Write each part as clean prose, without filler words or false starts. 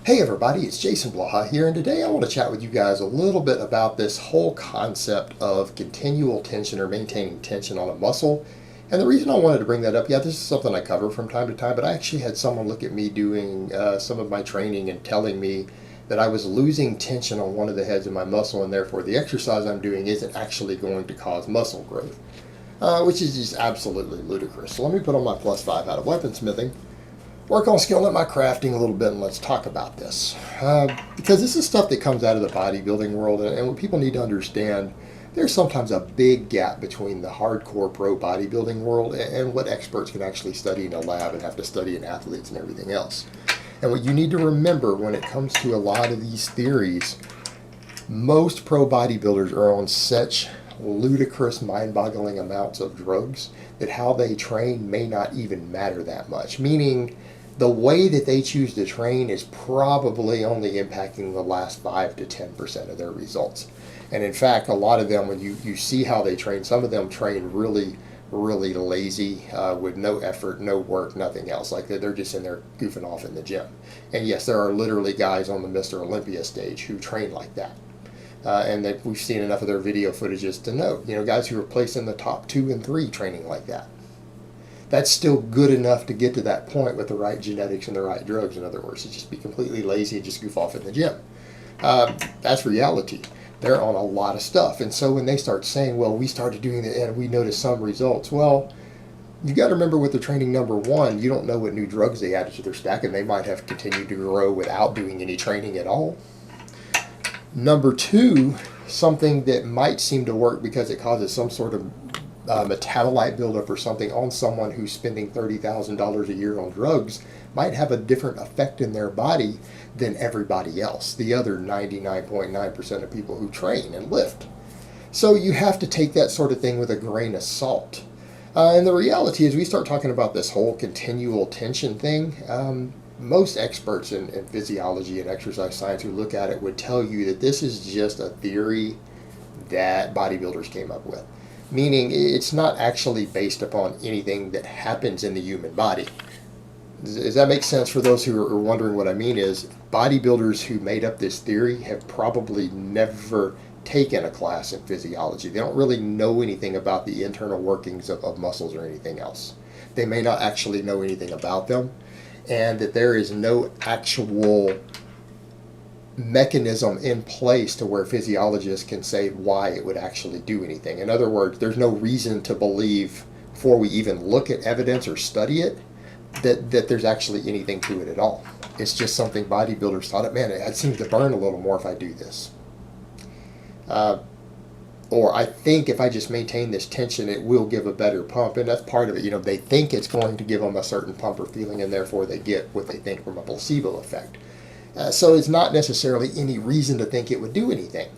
Hey everybody, it's Jason Blaha here, and today I want to chat with you guys a little bit about this whole concept of continual tension or maintaining tension on a muscle. And the reason I wanted to bring that up, yeah, this is something I cover from time to time, but I actually had someone look at me doing some of my training and telling me that I was losing tension on one of the heads of my muscle, and therefore the exercise I'm doing isn't actually going to cause muscle growth, which is just absolutely ludicrous. So let me put on my +5 out of weaponsmithing, work on skilling up my crafting a little bit, and let's talk about this. Because this is stuff that comes out of the bodybuilding world, and what people need to understand, there's sometimes a big gap between the hardcore pro bodybuilding world and what experts can actually study in a lab and have to study in athletes and everything else. And what you need to remember when it comes to a lot of these theories, most pro bodybuilders are on such ludicrous, mind-boggling amounts of drugs that how they train may not even matter that much. Meaning, the way that they choose to train is probably only impacting the last 5 to 10% of their results. And in fact, a lot of them, when you see how they train, some of them train really, really lazy, with no effort, no work, nothing else. Like they're just in there goofing off in the gym. And yes, there are literally guys on the Mr. Olympia stage who train like that. And that we've seen enough of their video footages to know, guys who are placed in the top 2 and 3 training like that. That's still good enough to get to that point with the right genetics and the right drugs. In other words, to just be completely lazy and just goof off in the gym. That's reality. They're on a lot of stuff. And so when they start saying, well, we started doing it and we noticed some results, well, you got to remember with the training, number one, you don't know what new drugs they added to their stack, and they might have continued to grow without doing any training at all. Number two, something that might seem to work because it causes some sort of metabolite buildup or something on someone who's spending $30,000 a year on drugs might have a different effect in their body than everybody else, the other 99.9% of people who train and lift. So you have to take that sort of thing with a grain of salt. And the reality is, we start talking about this whole continual tension thing. Most experts in physiology and exercise science who look at it would tell you that this is just a theory that bodybuilders came up with. Meaning it's not actually based upon anything that happens in the human body. Does that make sense for those who are wondering what I mean? Is bodybuilders who made up this theory have probably never taken a class in physiology. They don't really know anything about the internal workings of muscles or anything else. They may not actually know anything about them, and that there is no actual mechanism in place to where physiologists can say why it would actually do anything. In other words, there's no reason to believe, before we even look at evidence or study it, that there's actually anything to it at all. It's just something bodybuilders thought, man, it seems to burn a little more if I do this. Or I think if I just maintain this tension, it will give a better pump. And that's part of it. They think it's going to give them a certain pump or feeling, and therefore they get what they think from a placebo effect. So it's not necessarily any reason to think it would do anything.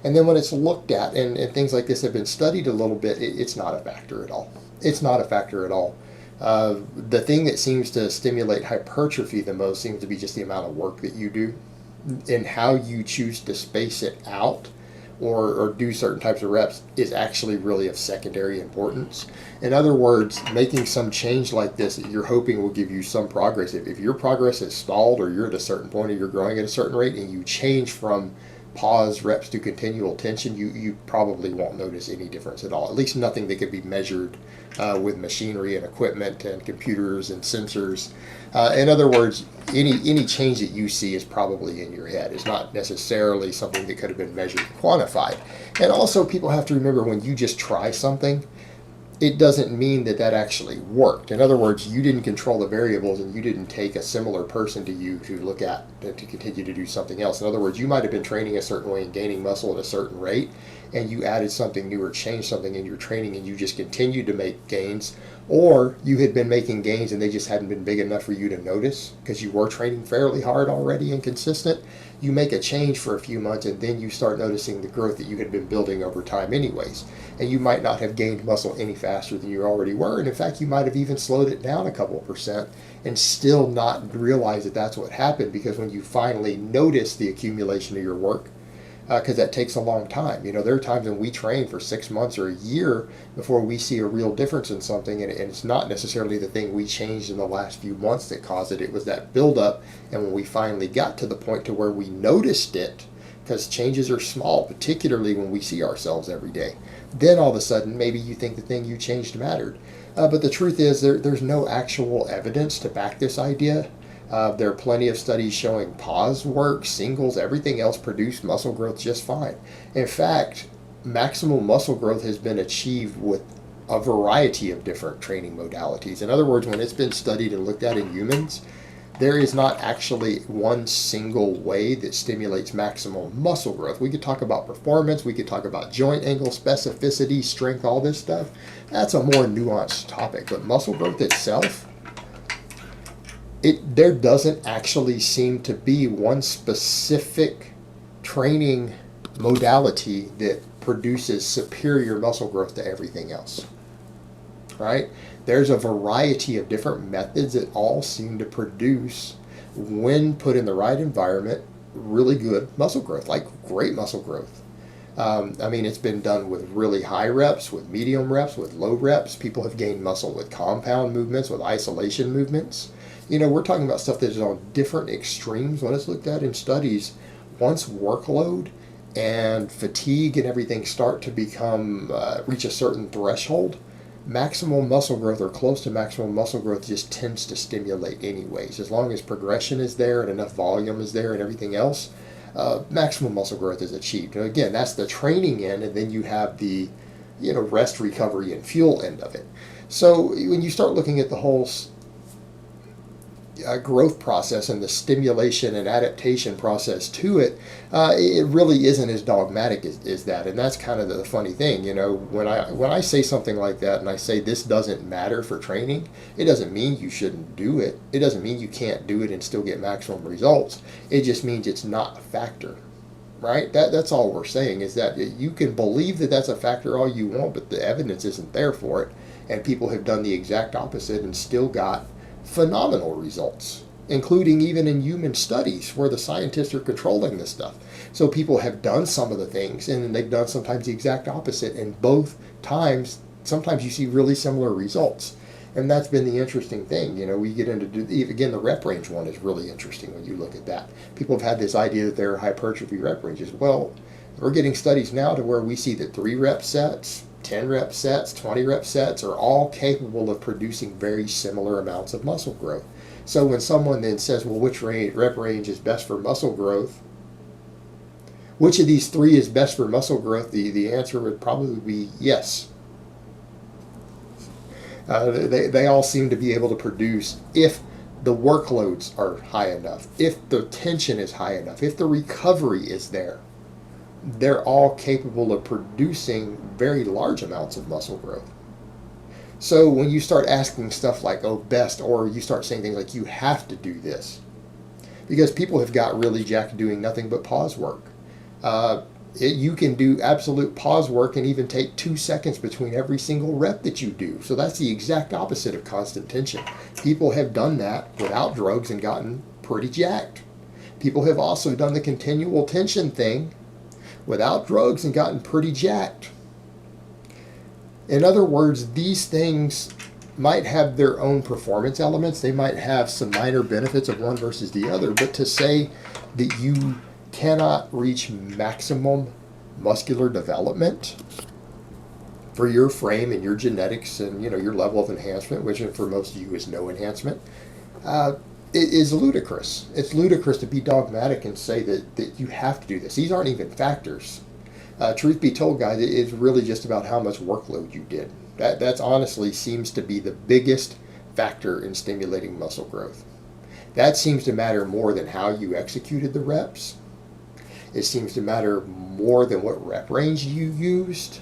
And then when it's looked at, and things like this have been studied a little bit, it's not a factor at all. It's not a factor at all. The thing that seems to stimulate hypertrophy the most seems to be just the amount of work that you do and how you choose to space it out or do certain types of reps is actually really of secondary importance. In other words, making some change like this that you're hoping will give you some progress. If your progress is stalled, or you're at a certain point or you're growing at a certain rate, and you change from pause reps to continual tension, you probably won't notice any difference at all. At least nothing that could be measured with machinery and equipment and computers and sensors. In other words, any change that you see is probably in your head. It's not necessarily something that could have been measured and quantified. And also, people have to remember, when you just try something, it doesn't mean that actually worked. In other words, you didn't control the variables, and you didn't take a similar person to you to look at to continue to do something else. In other words, you might have been training a certain way and gaining muscle at a certain rate, and you added something new or changed something in your training, and you just continued to make gains. Or you had been making gains and they just hadn't been big enough for you to notice because you were training fairly hard already and consistent. You make a change for a few months, and then you start noticing the growth that you had been building over time anyways. And you might not have gained muscle any faster than you already were. And in fact, you might have even slowed it down a couple of percent and still not realize that that's what happened, because when you finally notice the accumulation of your work, because that takes a long time. There are times when we train for 6 months or a year before we see a real difference in something, and it's not necessarily the thing we changed in the last few months that caused it. It was that buildup, and when we finally got to the point to where we noticed it, because changes are small, particularly when we see ourselves every day, then all of a sudden maybe you think the thing you changed mattered. But the truth is there's no actual evidence to back this idea. There are plenty of studies showing pause work, singles, everything else produce muscle growth just fine. In fact, maximal muscle growth has been achieved with a variety of different training modalities. In other words, when it's been studied and looked at in humans, there is not actually one single way that stimulates maximal muscle growth. We could talk about performance, we could talk about joint angle, specificity, strength, all this stuff. That's a more nuanced topic. But muscle growth itself, there doesn't actually seem to be one specific training modality that produces superior muscle growth to everything else, right? There's a variety of different methods that all seem to produce, when put in the right environment, really good muscle growth, like great muscle growth. It's been done with really high reps, with medium reps, with low reps. People have gained muscle with compound movements, with isolation movements. We're talking about stuff that is on different extremes when it's looked at in studies. Once workload and fatigue and everything start to become, reach a certain threshold, maximal muscle growth or close to maximal muscle growth just tends to stimulate anyways. As long as progression is there and enough volume is there and everything else, maximal muscle growth is achieved. And again, that's the training end, and then you have the rest, recovery, and fuel end of it. So when you start looking at the whole growth process and the stimulation and adaptation process to it, it really isn't as dogmatic as that. And that's kind of the funny thing. When I say something like that and I say this doesn't matter for training, it doesn't mean you shouldn't do it. It doesn't mean you can't do it and still get maximum results. It just means it's not a factor, right? That's all we're saying, is that you can believe that that's a factor all you want, but the evidence isn't there for it. And people have done the exact opposite and still got phenomenal results, including even in human studies where the scientists are controlling this stuff. So people have done some of the things, and they've done sometimes the exact opposite, and both times sometimes you see really similar results. And that's been the interesting thing. We get into, again, the rep range one is really interesting when you look at that. People have had this idea that there are hypertrophy rep ranges. Well, we're getting studies now to where we see that 3 rep sets, 10 rep sets, 20 rep sets are all capable of producing very similar amounts of muscle growth. So when someone then says, well, which rep range is best for muscle growth? Which of these 3 is best for muscle growth? The answer would probably be yes. They all seem to be able to produce if the workloads are high enough, if the tension is high enough, if the recovery is there. They're all capable of producing very large amounts of muscle growth. So when you start asking stuff like, oh, best, or you start saying things like, you have to do this, because people have got really jacked doing nothing but pause work. You can do absolute pause work and even take 2 seconds between every single rep that you do. So that's the exact opposite of constant tension. People have done that without drugs and gotten pretty jacked. People have also done the continual tension thing without drugs and gotten pretty jacked. In other words, these things might have their own performance elements. They might have some minor benefits of one versus the other, but to say that you cannot reach maximum muscular development for your frame and your genetics and your level of enhancement, which for most of you is no enhancement, it is ludicrous. It's ludicrous to be dogmatic and say that you have to do this. These aren't even factors. Truth be told, guys, it's really just about how much workload you did. That's honestly seems to be the biggest factor in stimulating muscle growth. That seems to matter more than how you executed the reps. It seems to matter more than what rep range you used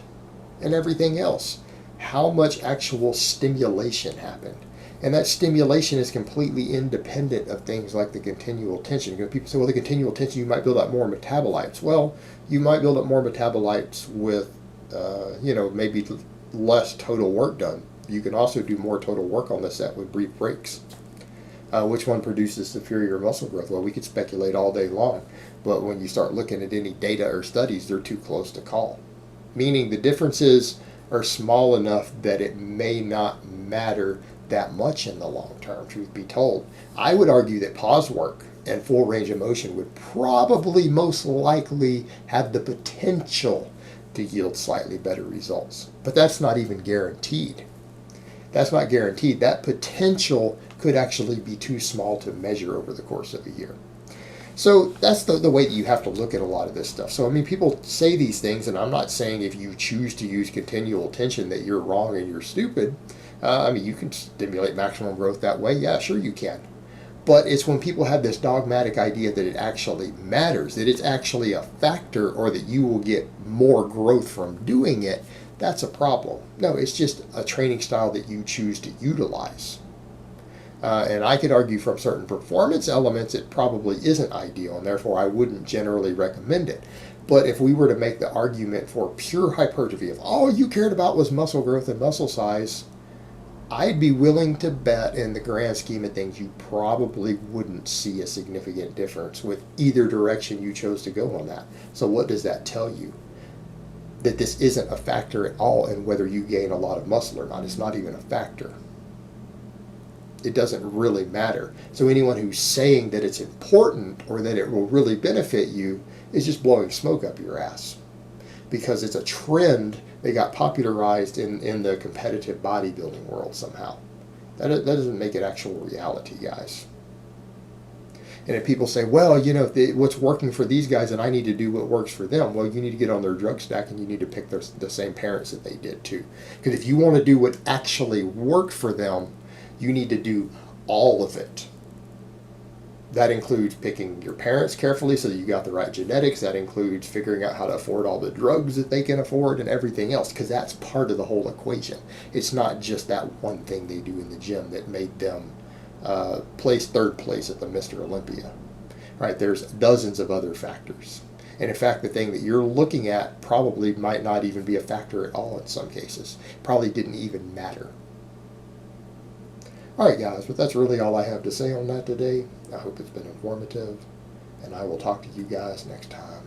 and everything else. How much actual stimulation happened. And that stimulation is completely independent of things like the continual tension. People say, well, the continual tension, you might build up more metabolites. Well, you might build up more metabolites with, maybe less total work done. You can also do more total work on the set with brief breaks. Which one produces superior muscle growth? Well, we could speculate all day long, but when you start looking at any data or studies, they're too close to call. Meaning the differences are small enough that it may not matter that much in the long term, truth be told. I would argue that pause work and full range of motion would probably most likely have the potential to yield slightly better results. But that's not even guaranteed. That's not guaranteed. That potential could actually be too small to measure over the course of a year. So that's the way that you have to look at a lot of this stuff. So, I mean, people say these things, and I'm not saying if you choose to use continual tension that you're wrong and you're stupid. I mean, you can stimulate maximum growth that way. Yeah, sure you can. But it's when people have this dogmatic idea that it actually matters, that it's actually a factor, or that you will get more growth from doing it, that's a problem. No, it's just a training style that you choose to utilize. And I could argue from certain performance elements it probably isn't ideal, and therefore I wouldn't generally recommend it. But if we were to make the argument for pure hypertrophy, if all you cared about was muscle growth and muscle size, I'd be willing to bet in the grand scheme of things you probably wouldn't see a significant difference with either direction you chose to go on that. So what does that tell you? That this isn't a factor at all in whether you gain a lot of muscle or not. It's not even a factor. It doesn't really matter. So anyone who's saying that it's important or that it will really benefit you is just blowing smoke up your ass, because it's a trend that got popularized in the competitive bodybuilding world somehow. That doesn't make it actual reality, guys. And if people say, well, you know, what's working for these guys and I need to do what works for them, well, you need to get on their drug stack and you need to pick the same parents that they did too. Because if you want to do what actually worked for them, you need to do all of it. That includes picking your parents carefully so that you got the right genetics. That includes figuring out how to afford all the drugs that they can afford and everything else, because that's part of the whole equation. It's not just that one thing they do in the gym that made them place third place at the Mr. Olympia. Right? There's dozens of other factors. And in fact, the thing that you're looking at probably might not even be a factor at all in some cases. Probably didn't even matter. Alright guys, but that's really all I have to say on that today. I hope it's been informative, and I will talk to you guys next time.